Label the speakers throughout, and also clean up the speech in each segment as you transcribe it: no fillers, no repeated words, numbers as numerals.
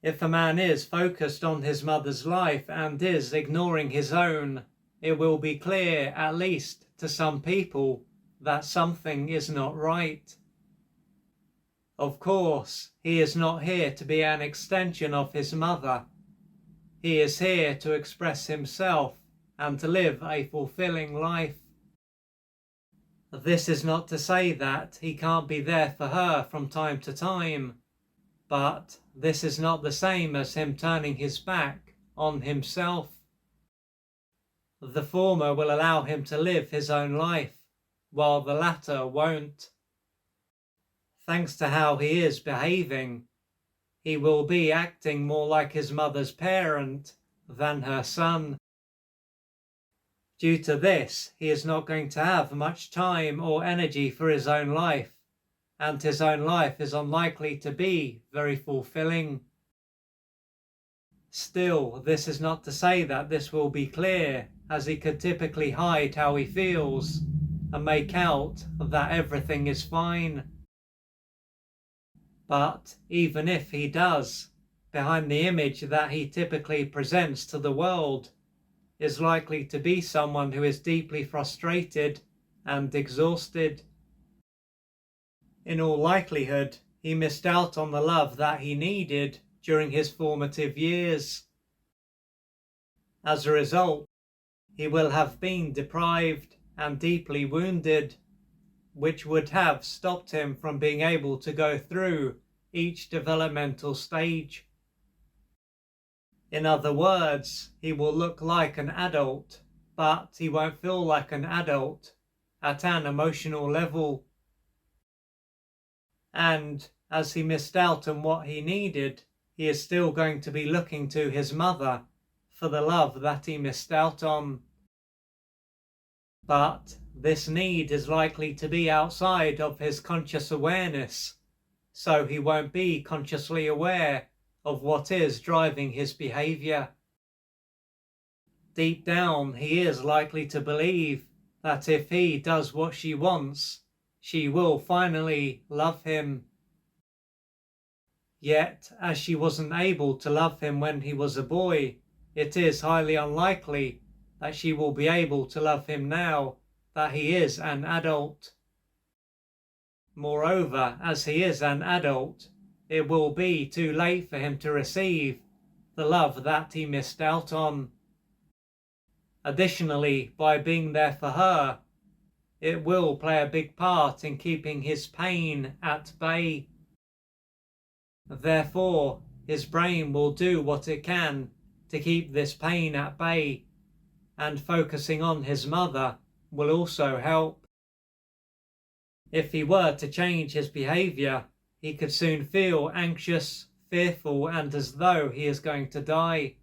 Speaker 1: If a man is focused on his mother's life and is ignoring his own, it will be clear, at least to some people, that something is not right. Of course, he is not here to be an extension of his mother. He is here to express himself and to live a fulfilling life. This is not to say that he can't be there for her from time to time, but this is not the same as him turning his back on himself. The former will allow him to live his own life, while the latter won't. Thanks to how he is behaving, he will be acting more like his mother's parent than her son. Due to this, he is not going to have much time or energy for his own life, and his own life is unlikely to be very fulfilling. Still, this is not to say that this will be clear, as he could typically hide how he feels and make out that everything is fine. But even if he does, behind the image that he typically presents to the world is likely to be someone who is deeply frustrated and exhausted. In all likelihood, he missed out on the love that he needed during his formative years. As a result, he will have been deprived and deeply wounded, which would have stopped him from being able to go through each developmental stage. In other words, he will look like an adult, but he won't feel like an adult at an emotional level. And as he missed out on what he needed, he is still going to be looking to his mother for the love that he missed out on. But this need is likely to be outside of his conscious awareness, so he won't be consciously aware of what is driving his behavior. Deep down, he is likely to believe that if he does what she wants, she will finally love him. Yet, as she wasn't able to love him when he was a boy, it is highly unlikely that she will be able to love him now that he is an adult. Moreover, as he is an adult, it will be too late for him to receive the love that he missed out on. Additionally, by being there for her, it will play a big part in keeping his pain at bay. Therefore, his brain will do what it can to keep this pain at bay, and focusing on his mother will also help. If he were to change his behavior, he could soon feel anxious, fearful, and as though he is going to die.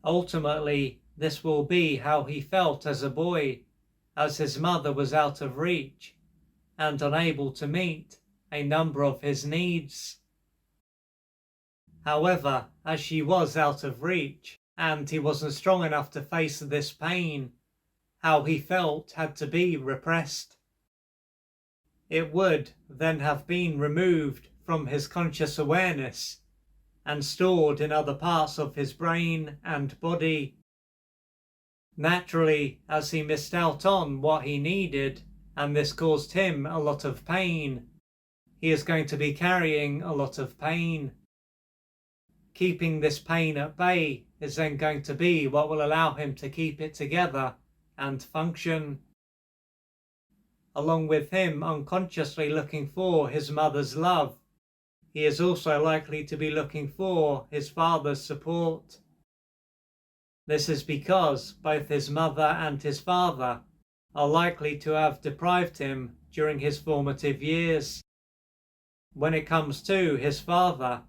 Speaker 1: Ultimately, this will be how he felt as a boy, as his mother was out of reach and unable to meet a number of his needs. However, as she was out of reach and he wasn't strong enough to face this pain, how he felt had to be repressed. It would then have been removed from his conscious awareness and stored in other parts of his brain and body. Naturally, as he missed out on what he needed, and this caused him a lot of pain, he is going to be carrying a lot of pain. Keeping this pain at bay is then going to be what will allow him to keep it together and function. Along with him unconsciously looking for his mother's love, he is also likely to be looking for his father's support. This is because both his mother and his father are likely to have deprived him during his formative years. When it comes to his father,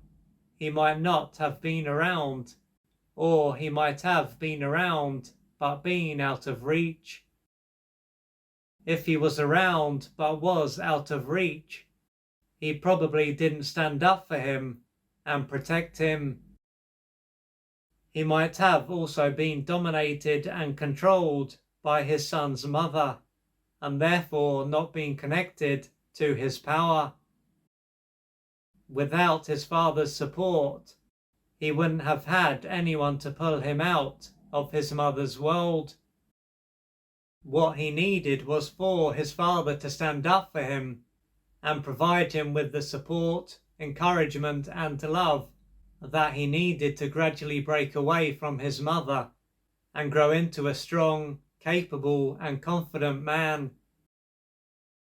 Speaker 1: he might not have been around, or he might have been around but been out of reach. If he was around but was out of reach, he probably didn't stand up for him and protect him. He might have also been dominated and controlled by his son's mother, and therefore not being connected to his power. Without his father's support, he wouldn't have had anyone to pull him out of his mother's world. What he needed was for his father to stand up for him and provide him with the support, encouragement, and love that he needed to gradually break away from his mother and grow into a strong, capable, and confident man.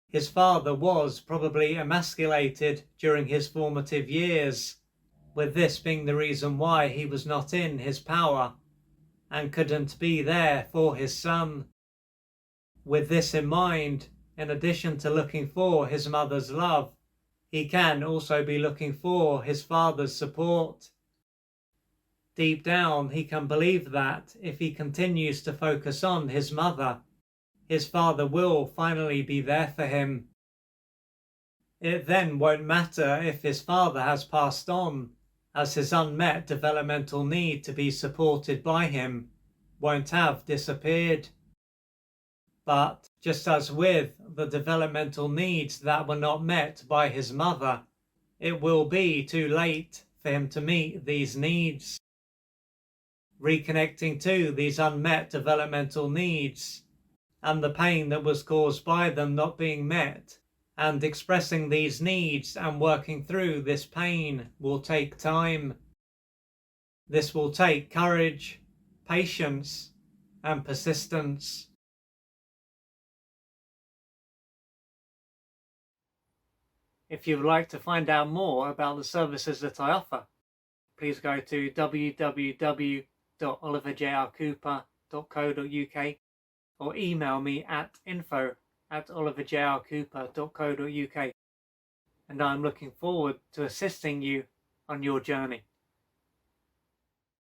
Speaker 1: His father was probably emasculated during his formative years, with this being the reason why he was not in his power and couldn't be there for his son. With this in mind, in addition to looking for his mother's love, he can also be looking for his father's support. Deep down, he can believe that if he continues to focus on his mother, his father will finally be there for him. It then won't matter if his father has passed on, as his unmet developmental need to be supported by him won't have disappeared. But just as with the developmental needs that were not met by his mother, it will be too late for him to meet these needs. Reconnecting to these unmet developmental needs and the pain that was caused by them not being met, and expressing these needs and working through this pain will take time. This will take courage, patience, and persistence. If you would like to find out more about the services that I offer, please go to www.oliverjrcooper.co.uk or email me at info@oliverjrcooper.co.uk, and I'm looking forward to assisting you on your journey.